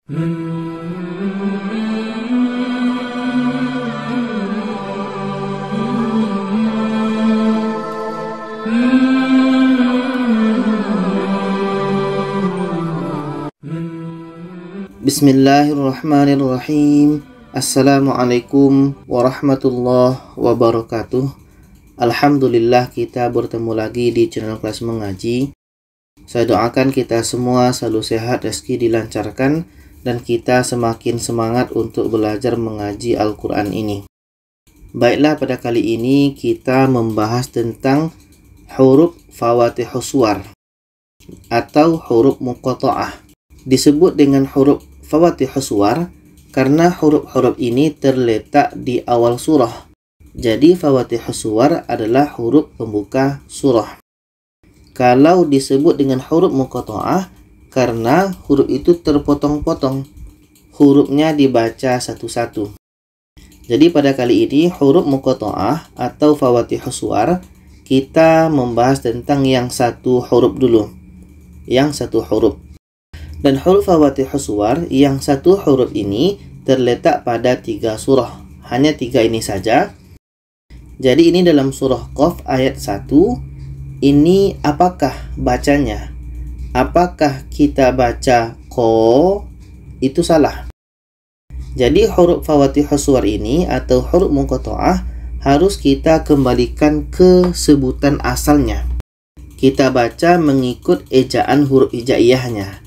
Bismillahirrahmanirrahim. Assalamualaikum warahmatullahi wabarakatuh. Alhamdulillah kita bertemu lagi di channel Kelas Mengaji. Saya doakan kita semua selalu sehat, rezeki dilancarkan, dan kita semakin semangat untuk belajar mengaji Al-Quran ini. Baiklah, pada kali ini kita membahas tentang huruf fawatihus suwar atau huruf muqatta'ah. Disebut dengan huruf fawatihus suwar karena huruf-huruf ini terletak di awal surah. Jadi fawatihus suwar adalah huruf pembuka surah. Kalau disebut dengan huruf muqatta'ah karena huruf itu terpotong-potong, hurufnya dibaca satu-satu. Jadi pada kali ini huruf muqatta'ah atau fawatihus suwar kita membahas tentang yang satu huruf dulu. Yang satu huruf. Dan huruf fawatihus suwar yang satu huruf ini terletak pada 3 surah. Hanya 3 ini saja. Jadi ini dalam surah Qaf ayat 1. Ini apakah bacanya? Apakah kita baca Qa? Itu salah. Jadi huruf fawatihus suwar ini atau huruf muqatta'ah harus kita kembalikan ke sebutan asalnya. Kita baca mengikut ejaan huruf hijaiyahnya.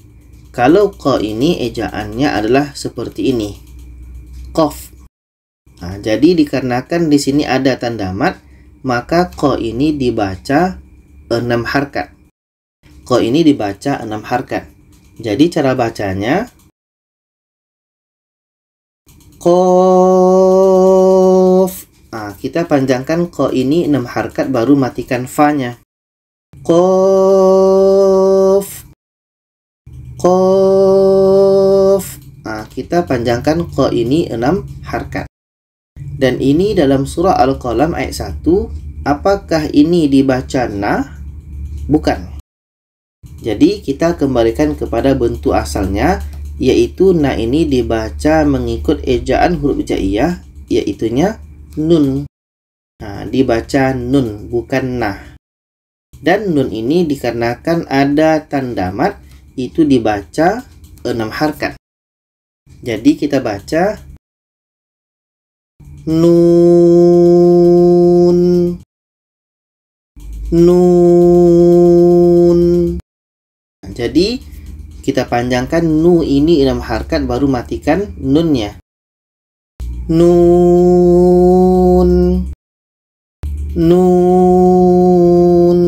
Kalau Qa ini ejaannya adalah seperti ini. Qaf. Jadi dikarenakan di sini ada tanda mat, maka Qa ini dibaca 6 harkat. Qa ini dibaca 6 harkat. Jadi cara bacanya Qaf. Kita panjangkan Qa ini 6 harkat baru matikan fa-nya. Qaf. Qaf. Kita panjangkan Qa ini 6 harkat. Dan ini dalam surah Al-Qalam ayat 1. Apakah ini dibaca na? Bukan. Jadi kita kembalikan kepada bentuk asalnya, yaitu na ini dibaca mengikut ejaan huruf hijaiyah, yaitunya nun. Dibaca nun, bukan na. Dan nun ini dikarenakan ada tanda mat, itu dibaca 6 harkat. Jadi kita baca nun, nun. Jadi kita panjangkan nu ini 6 harkat baru matikan nunnya. Nun, nun.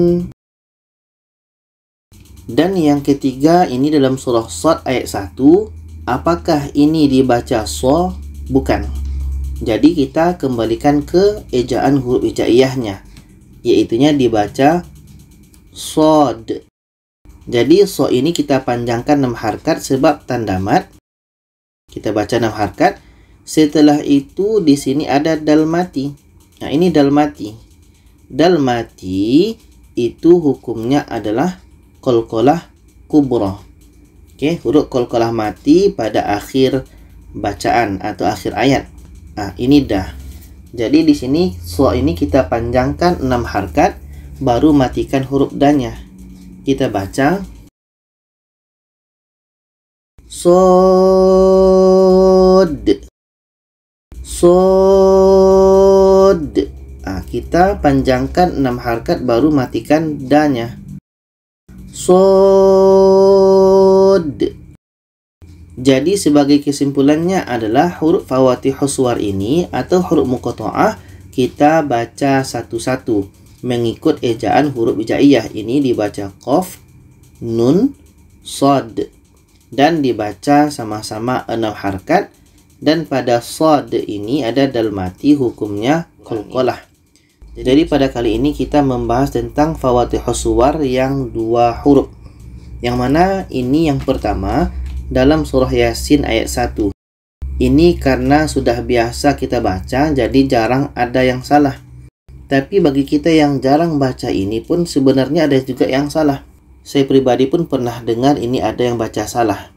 Dan yang ketiga ini dalam surah Shad ayat 1. Apakah ini dibaca so? Bukan. Jadi kita kembalikan ke ejaan huruf hijaiyahnya, yaitunya dibaca sod. Jadi so ini kita panjangkan 6 harkat sebab tanda mat. Kita baca 6 harkat. Setelah itu di sini ada dal mati. Ini dal mati. Dal mati itu hukumnya adalah qalqalah kubra. Huruf qalqalah mati pada akhir bacaan atau akhir ayat. Ini dah. Jadi di sini so ini kita panjangkan 6 harkat baru matikan huruf danya. Kita baca sod. Sod. Kita panjangkan 6 harkat baru matikan danya. Sod. Jadi sebagai kesimpulannya adalah huruf fawatihus suwar ini atau huruf muqatta'ah kita baca satu-satu mengikut ejaan huruf hijaiyah. Ini dibaca qaf, nun, shad, dan dibaca sama-sama 6 harkat. Dan pada shad ini ada dal mati, hukumnya qalqalah. Jadi pada kali ini kita membahas tentang fawatihus suwar yang 2 huruf. Yang mana ini yang pertama dalam surah Yasin ayat 1. Ini karena sudah biasa kita baca, jadi jarang ada yang salah. Tapi bagi kita yang jarang baca ini pun sebenarnya ada juga yang salah. Saya pribadi pun pernah dengar ini ada yang baca salah.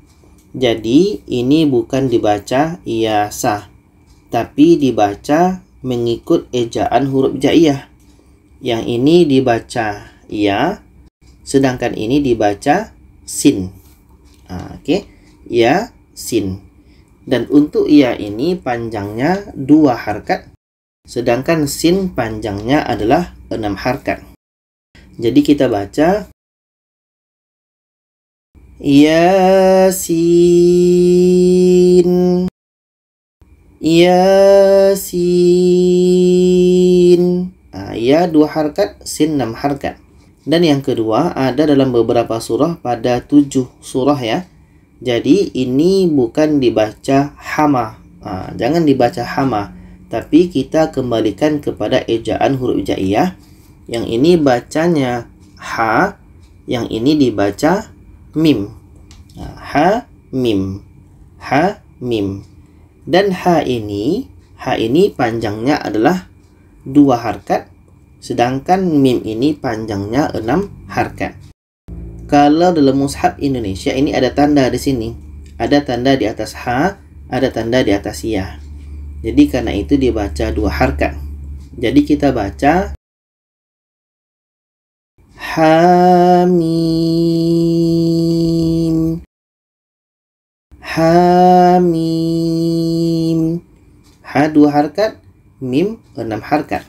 Jadi ini bukan dibaca iyasah, tapi dibaca mengikut ejaan huruf hijaiyah. Yang ini dibaca ya, sedangkan ini dibaca sin. Okey, ya, sin. Dan untuk ya ini panjangnya 2 harkat, sedangkan sin panjangnya adalah 6 harkat. Jadi kita baca Yasin, Yasin. Ya 2 harkat, sin 6 harkat. Dan yang kedua ada dalam beberapa surah pada 7 surah ya. Jadi ini bukan dibaca hama. Jangan dibaca hama, tapi kita kembalikan kepada ejaan huruf hijaiyah. Yang ini bacanya ha, yang ini dibaca mim. Ha, mim. Ha, mim. Dan ha ini panjangnya adalah 2 harkat, sedangkan mim ini panjangnya 6 harkat. Kalau dalam mushaf Indonesia ini ada tanda di sini. Ada tanda di atas ha, ada tanda di atas ya. Jadi karena itu dibaca 2 harkat. Jadi kita baca Hamim, Hamim. Ha 2 harkat, mim 6 harkat.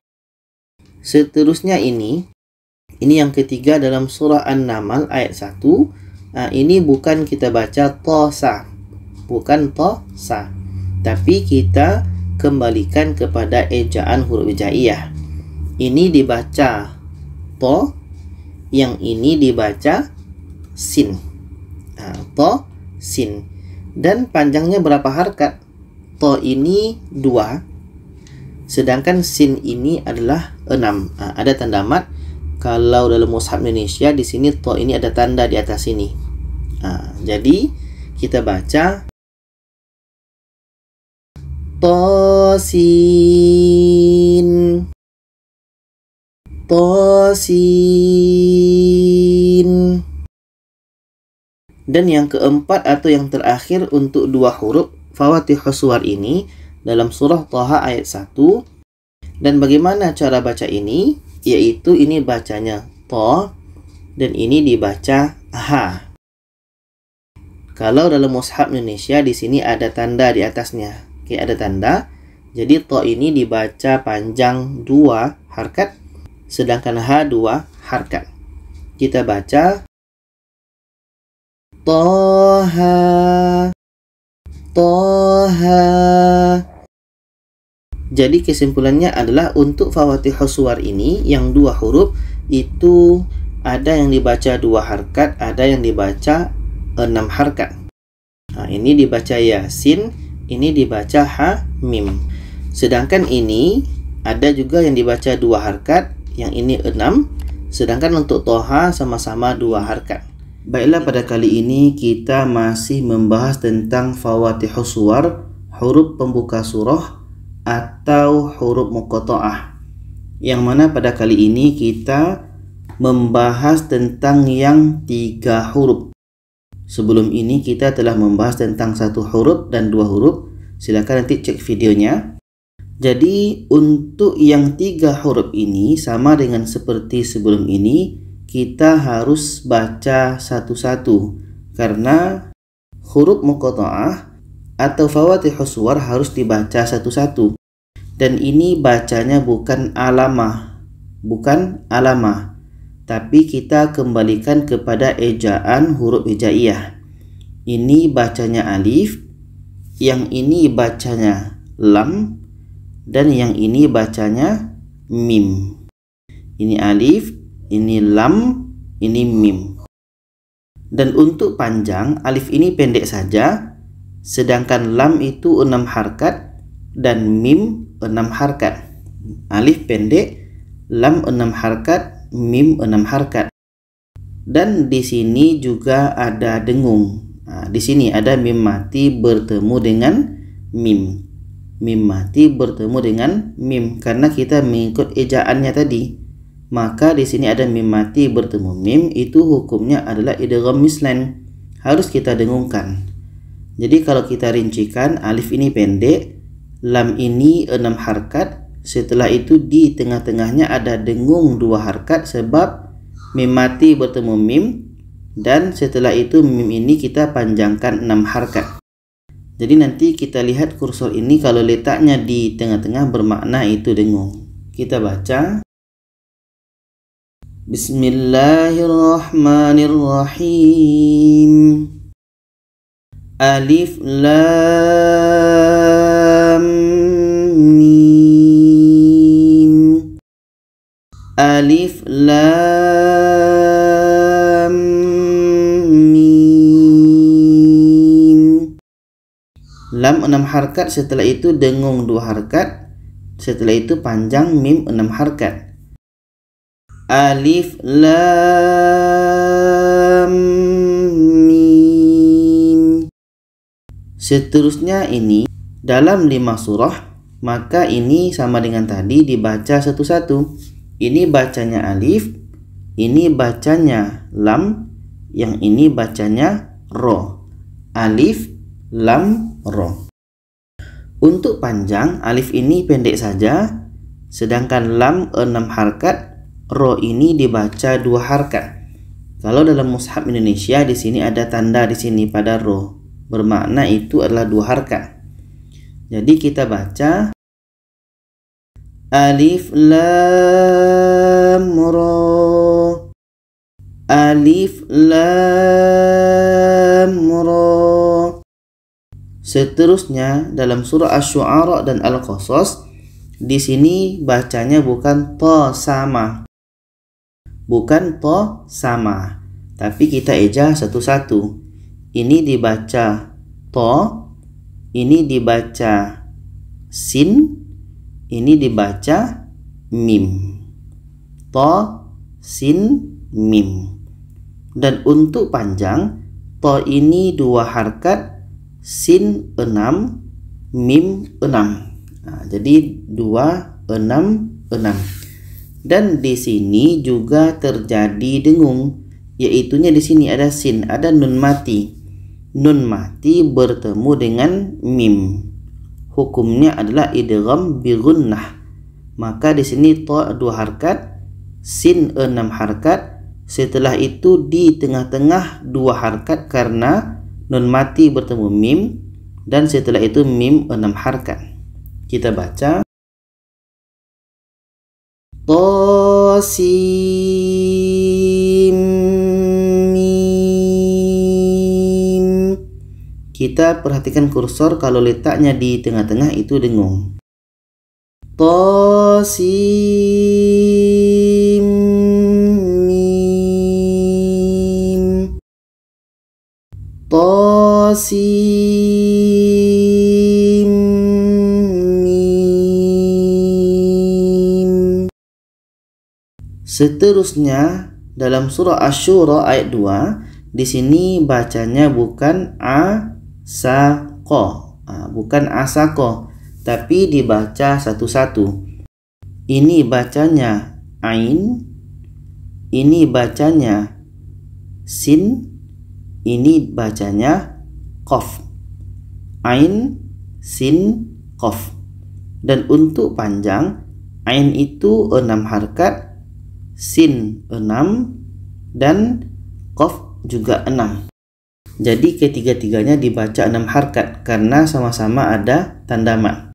Seterusnya ini yang ketiga dalam surah An-Naml ayat 1. Ini bukan kita baca tosa, bukan tosa, tapi kita kembalikan kepada ejaan huruf hijaiyah. Ini dibaca to, yang ini dibaca sin. To, sin. Dan panjangnya berapa harkat? To ini 2, sedangkan sin ini adalah 6. Ada tanda mat. Kalau dalam mushaf Indonesia di sini to ini ada tanda di atas sini. Jadi kita baca tosin, tosin. Dan yang keempat atau yang terakhir untuk 2 huruf Fawatihus Suwar ini dalam surah Thaha ayat 1. Dan bagaimana cara baca ini? Yaitu ini bacanya to, dan ini dibaca ha. Kalau dalam mushaf Indonesia di sini ada tanda di atasnya. Oke, ada tanda. Jadi to ini dibaca panjang 2 harkat, sedangkan ha 2 harkat. Kita baca Toha, Toha. Jadi kesimpulannya adalah untuk Fawatihus Suwar ini yang 2 huruf itu ada yang dibaca 2 harkat, ada yang dibaca 6 harkat. Ini dibaca Yasin, ini dibaca ha, mim. Sedangkan ini ada juga yang dibaca 2 harkat, yang ini 6, sedangkan untuk Toha sama-sama 2 harkat. Baiklah, pada kali ini kita masih membahas tentang Fawatihus Suwar, huruf pembuka surah atau huruf muqatta'ah, yang mana pada kali ini kita membahas tentang yang 3 huruf. Sebelum ini kita telah membahas tentang 1 huruf dan 2 huruf. Silakan nanti cek videonya. Jadi untuk yang 3 huruf ini sama dengan seperti sebelum ini, kita harus baca satu-satu, karena huruf muqatta'ah atau Fawatihus Suwar harus dibaca satu-satu. Dan ini bacanya bukan alamah, tapi kita kembalikan kepada ejaan huruf hijaiyah. Ini bacanya alif, yang ini bacanya lam, dan yang ini bacanya mim. Ini alif, ini lam, ini mim. Dan untuk panjang, alif ini pendek saja, sedangkan lam itu 6 harkat dan mim 6 harkat. Alif pendek, lam 6 harkat, mim 6 harkat. Dan di sini juga ada dengung. Di sini ada mim mati bertemu dengan mim. Mim mati bertemu dengan mim karena kita mengikut ejaannya tadi. Maka di sini ada mim mati bertemu mim, itu hukumnya adalah idgham mislain. Harus kita dengungkan. Jadi kalau kita rincikan, alif ini pendek, lam ini 6 harkat, setelah itu di tengah-tengahnya ada dengung 2 harkat sebab mim mati bertemu mim, dan setelah itu mim ini kita panjangkan 6 harkat. Jadi nanti kita lihat kursor ini kalau letaknya di tengah-tengah bermakna itu dengung. Kita baca. Bismillahirrahmanirrahim. Alif lam mim. Alif lam mim. Lam 6 harkat, setelah itu dengung 2 harkat, setelah itu panjang mim 6 harkat. Alif lam mim. Seterusnya ini dalam 5 surah, maka ini sama dengan tadi dibaca satu-satu. Ini bacanya alif, ini bacanya lam, yang ini bacanya ro. Alif lam ro. Untuk panjang, alif ini pendek saja, sedangkan lam 6 harkat, ro ini dibaca 2 harkat. Kalau dalam mushaf Indonesia di sini ada tanda di sini pada ro, bermakna itu adalah 2 harkat. Jadi kita baca alif lam ro. Alif lam ro. Seterusnya dalam surah Asy-Syu'ara dan Al-Qasas, di sini bacanya bukan to sama. Bukan to sama, tapi kita eja satu-satu. Ini dibaca to, ini dibaca sin, ini dibaca mim. To, sin, mim. Dan untuk panjang, to ini 2 harkat, sin 6, mim 6. Nah, jadi 2, 6, 6. Dan di sini juga terjadi dengung, yaitunya di sini ada sin, ada nun mati. Nun mati bertemu dengan mim. Hukumnya adalah idgham bi gunnah. Maka di sini to 2 harkat, sin 6 harkat, setelah itu di tengah-tengah 2 harkat karena nun mati bertemu mim, dan setelah itu mim 6 harkat. Kita baca Tasim mim. Kita perhatikan kursor kalau letaknya di tengah-tengah itu dengung. Tasim mim. Tasim mim. Seterusnya dalam surah Asy-Syura ayat 2, di sini bacanya bukan asaqo, bukan asaqo, tapi dibaca satu-satu. Ini bacanya ain, ini bacanya sin, ini bacanya qaf. Ain, sin, qaf. Dan untuk panjang, ain itu 6 harkat, sin 6, dan qaf juga 6. Jadi ketiga-tiganya dibaca 6 harkat karena sama-sama ada tanda mat.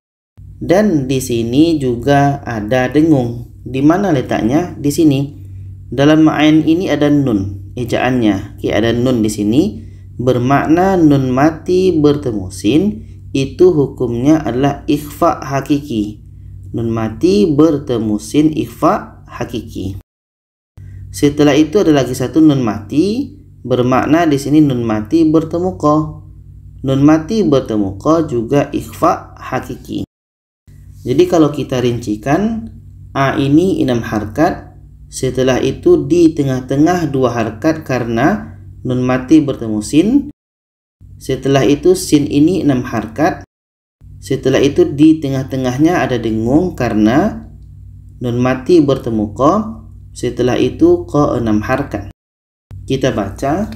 Dan di sini juga ada dengung. Di mana letaknya? Di sini. Dalam ain ini ada nun, ejaannya. Ada nun di sini, bermakna nun mati bertemu sin. Itu hukumnya adalah ikhfa hakiki. Nun mati bertemu sin, ikhfa hakiki. Setelah itu ada lagi satu nun mati, bermakna di sini nun mati bertemu qa. Nun mati bertemu qa juga ikhfa hakiki. Jadi kalau kita rincikan, a ini 6 harkat, setelah itu di tengah-tengah 2 harkat karena nun mati bertemu sin. Setelah itu sin ini 6 harkat. Setelah itu di tengah-tengahnya ada dengung karena nun mati bertemu qa. Setelah itu qa 6 harkat. Kita baca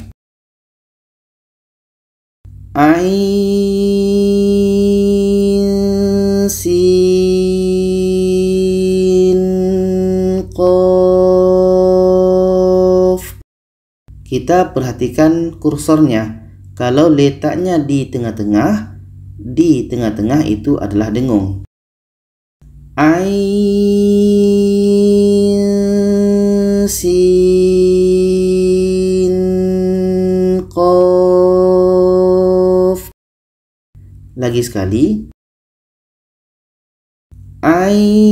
Ain, sin, qaf. Kita perhatikan kursornya. Kalau letaknya di tengah-tengah itu adalah dengung. Ain, sin, qaf. Lagi sekali. Ain,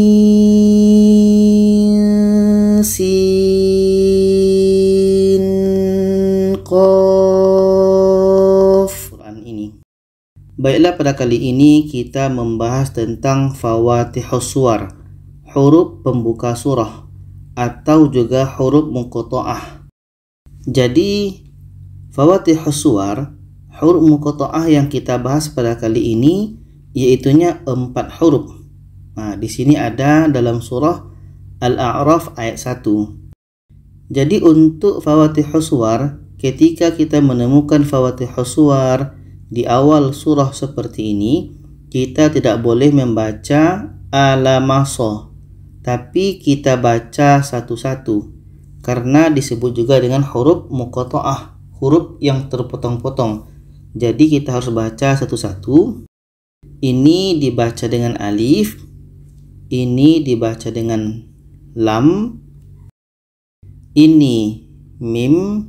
sin, qaf. Quran ini. Baiklah, pada kali ini kita membahas tentang fawatihus suwar, huruf pembuka surah atau juga huruf muqatta'ah. Jadi fawatihus suwar, huruf muqatta'ah yang kita bahas pada kali ini iaitunya 4 huruf. Di sini ada dalam surah Al-A'raf ayat 1. Jadi untuk fawatihus suwar, ketika kita menemukan fawatihus suwar di awal surah seperti ini, kita tidak boleh membaca alamaso, tapi kita baca satu-satu, karena disebut juga dengan huruf muqatta'ah, huruf yang terpotong-potong. Jadi kita harus baca satu-satu. Ini dibaca dengan alif, ini dibaca dengan lam, ini mim,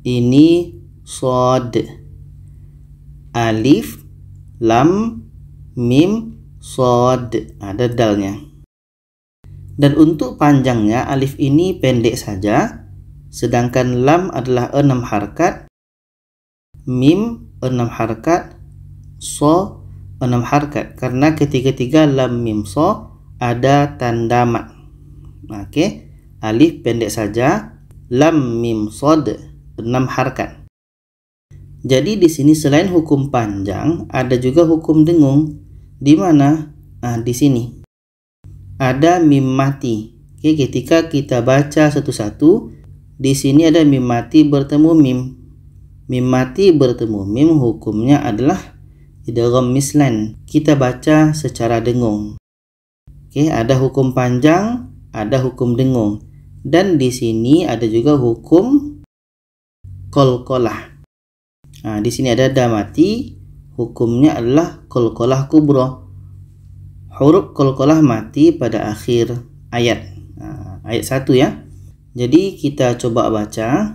ini shad. Alif, lam, mim, shad. Ada dalnya. Dan untuk panjangnya, alif ini pendek saja, sedangkan lam adalah 6 harakat, mim 6 harakat, so 6 harakat. Karena ketiga-tiga lam, mim, so ada tanda mat. Oke, alif pendek saja, lam, mim, shad 6 harakat. Jadi di sini selain hukum panjang, ada juga hukum dengung. Di mana? Di sini ada mim mati. Oke, ketika kita baca satu-satu, di sini ada mim mati bertemu mim. Mim mati bertemu mim hukumnya adalah idgham mislan. Kita baca secara dengung. Oke, ada hukum panjang, ada hukum dengung. Dan di sini ada juga hukum qalqalah. Di sini ada damati, hukumnya adalah qalqalah kubra. Huruf qalqalah mati pada akhir ayat. Ayat 1 ya. Jadi kita coba baca.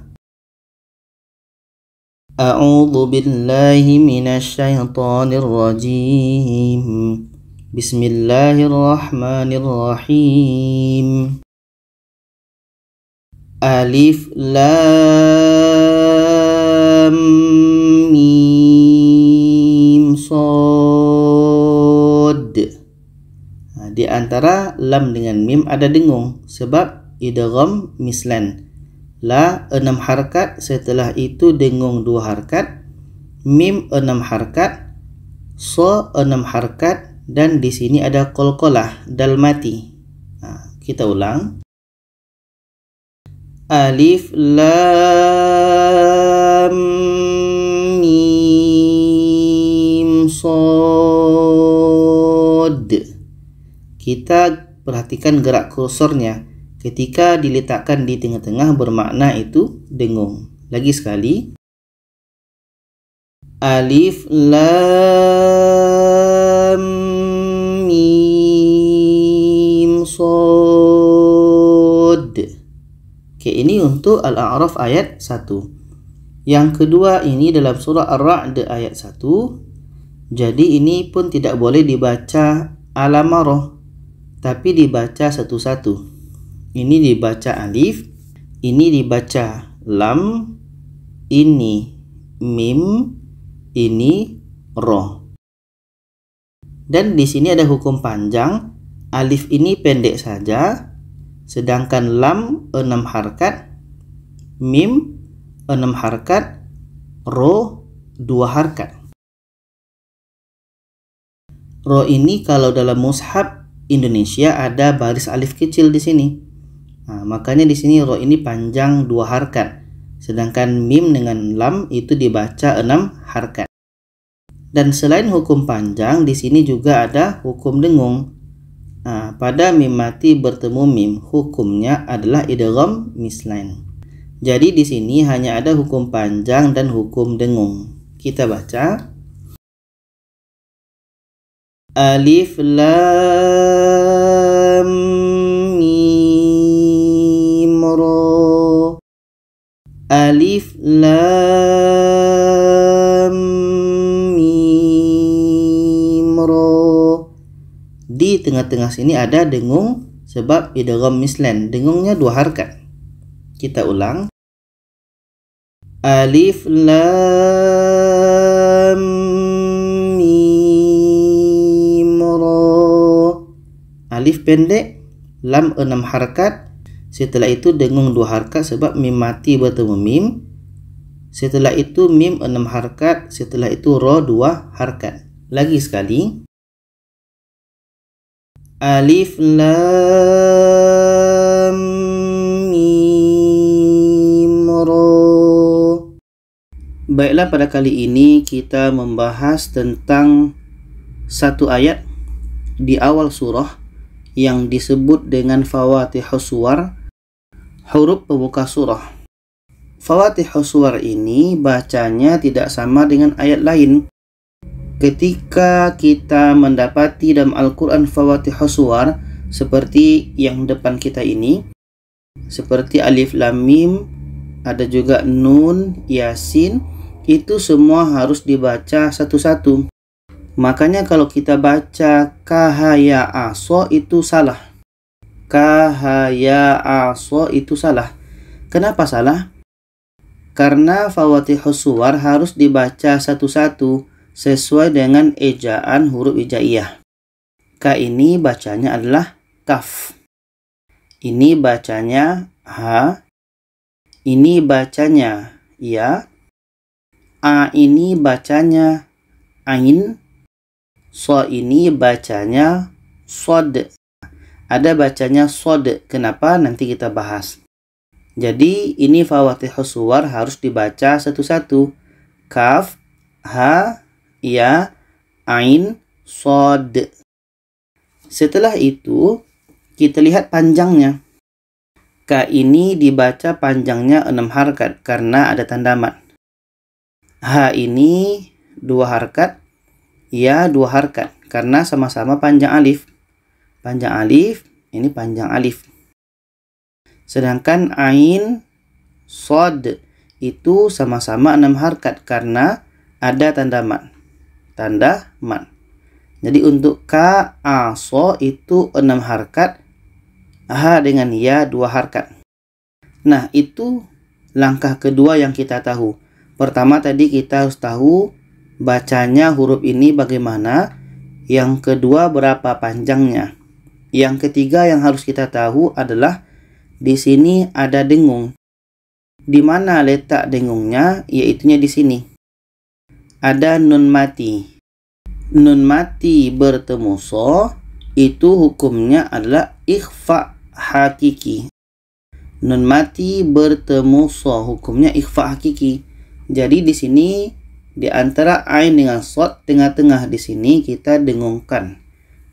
A'udzu billahi minasy syaithanir rajim. Bismillahirrahmanirrahim. Alif lam mim shad. Di antara lam dengan mim ada dengung sebab idgham mislan. La 6 harakat, setelah itu dengung 2 harakat, mim 6 harakat, so 6 harakat, dan di sini ada qalqalah, dal mati. Kita ulang. Alif lam mim shad. Kita perhatikan gerak kursornya. Ketika diletakkan di tengah-tengah bermakna itu dengung. Lagi sekali. Alif lam mim shad. Oke, ini untuk Al-A'raf ayat 1. Yang kedua ini dalam surah Ar-Ra'd ayat 1. Jadi ini pun tidak boleh dibaca alamarah, tapi dibaca satu-satu. Ini dibaca alif, ini dibaca lam, ini mim, ini ro. Dan di sini ada hukum panjang. Alif ini pendek saja, sedangkan lam 6 harakat, mim 6 harakat, ro 2 harakat. Ro ini kalau dalam mushaf Indonesia ada baris alif kecil di sini. Makanya di sini ro ini panjang 2 harakat, sedangkan mim dengan lam itu dibaca 6 harakat. Dan selain hukum panjang, di sini juga ada hukum dengung. Pada mim mati bertemu mim, hukumnya adalah idgham mislain. Jadi di sini hanya ada hukum panjang dan hukum dengung. Kita baca. Alif lam mim ra. Alif lam mim ra. Di tengah-tengah sini ada dengung sebab idgham mislain. Dengungnya 2 harakat. Kita ulang. Alif lam mim ra. Alif pendek, lam 6 harakat. Setelah itu dengung 2 harakat sebab mim mati bertemu mim. Setelah itu mim 6 harakat, setelah itu ra 2 harakat. Lagi sekali. Alif lam mim ra. Baiklah, pada kali ini kita membahas tentang satu ayat di awal surah yang disebut dengan Fawatihus Suwar, huruf pembuka surah. Fawatihus Suwar ini bacanya tidak sama dengan ayat lain. Ketika kita mendapati dalam Al-Quran Fawatihus Suwar seperti yang depan kita ini, seperti Alif Lam Mim, ada juga Nun, Yasin, itu semua harus dibaca satu-satu. Makanya kalau kita baca kahaya aso itu salah. Kahaya aso itu salah. Kenapa salah? Karena Fawatihus Suwar harus dibaca satu-satu sesuai dengan ejaan huruf hijaiyah. Ka ini bacanya adalah kaf. Ini bacanya ha. Ini bacanya ya. A ini bacanya ain. So ini bacanya sod. Ada bacanya sod. Kenapa? Nanti kita bahas. Jadi ini Fawatihus Suwar harus dibaca satu-satu. Kaf, ha, ya, ain, sod. Setelah itu kita lihat panjangnya. Ka ini dibaca panjangnya 6 harakat karena ada tanda mat. Ha ini 2 harakat, ya 2 harakat karena sama-sama panjang alif. Panjang alif, ini panjang alif. Sedangkan ain, sod itu sama-sama 6 harakat karena ada tanda mat. Tanda mat. Jadi untuk ka, a, so itu 6 harakat. Ha dengan ya 2 harakat. Nah, itu langkah kedua yang kita tahu. Pertama tadi kita harus tahu bacanya huruf ini bagaimana. Yang kedua berapa panjangnya. Yang ketiga yang harus kita tahu adalah di sini ada dengung. Di mana letak dengungnya? Yaitunya di sini. Ada nun mati. Nun mati bertemu so, itu hukumnya adalah ikhfa hakiki. Nun mati bertemu so, hukumnya ikhfa hakiki. Jadi di sini di antara ain dengan sod tengah-tengah di sini kita dengungkan.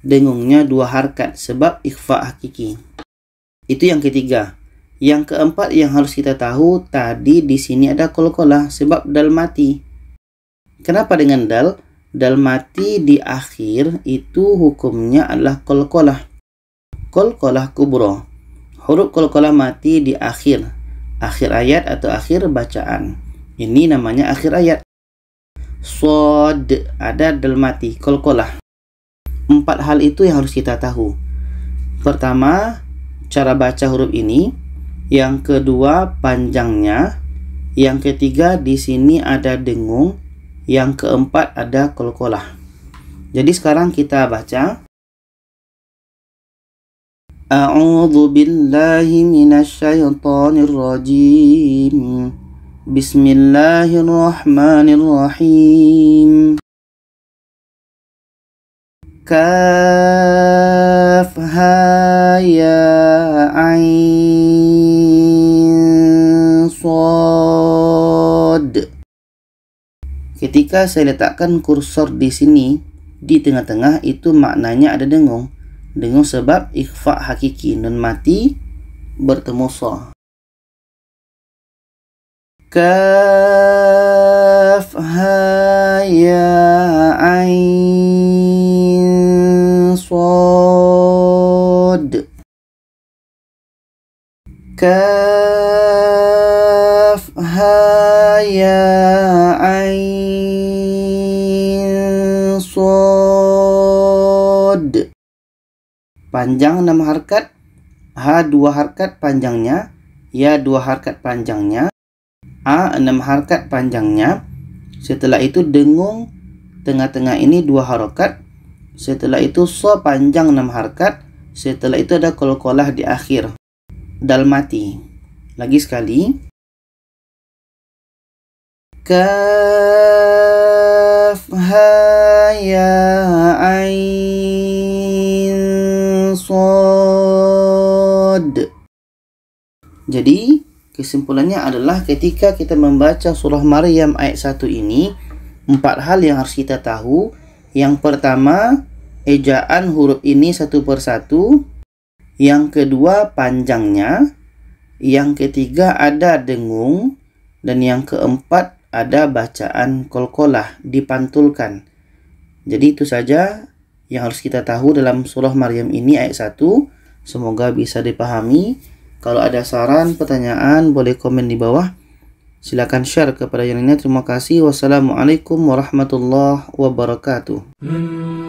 Dengungnya 2 harakat sebab ikhfa hakiki. Itu yang ketiga. Yang keempat yang harus kita tahu tadi di sini ada qalqalah sebab dal mati. Kenapa dengan dal? Dal mati di akhir itu hukumnya adalah qalqalah. Qalqalah kubra. Huruf qalqalah mati di akhir ayat atau akhir bacaan. Ini namanya akhir ayat. Sod ada dal mati, qalqalah. 4 hal itu yang harus kita tahu. Pertama, cara baca huruf ini. Yang kedua, panjangnya. Yang ketiga, di sini ada dengung. Yang keempat, ada qalqalah. Jadi sekarang kita baca. A'udzu billahi minasyaitonir rajim. Bismillahirrahmanirrahim. Kaf ha ya ain sad. Ketika ketika saya letakkan kursor di sini, di tengah-tengah, itu maknanya ada dengung. Dengung sebab ikhfa hakiki, nun mati bertemu so. Kaf ha ya ain sad. Kaf ha ya ain sad. Panjang 6 harkat, ha 2 harkat panjangnya, ya 2 harkat panjangnya, a 6 harkat panjangnya. Setelah itu dengung tengah-tengah ini 2 harokat. Setelah itu so panjang 6 harkat. Setelah itu ada qalqalah di akhir, dal mati. Lagi sekali. Kaf ha ya ain sad. Jadi kesimpulannya adalah ketika kita membaca surah Maryam ayat 1 ini, 4 hal yang harus kita tahu. Yang pertama, ejaan huruf ini satu persatu. Yang kedua, panjangnya. Yang ketiga, ada dengung. Dan yang keempat, ada bacaan qalqalah, dipantulkan. Jadi itu saja yang harus kita tahu dalam surah Maryam ini ayat 1. Semoga bisa dipahami. Kalau ada saran, pertanyaan, boleh komen di bawah. Silakan share kepada yang lainnya. Terima kasih. Wassalamualaikum warahmatullahi wabarakatuh. Mm-hmm.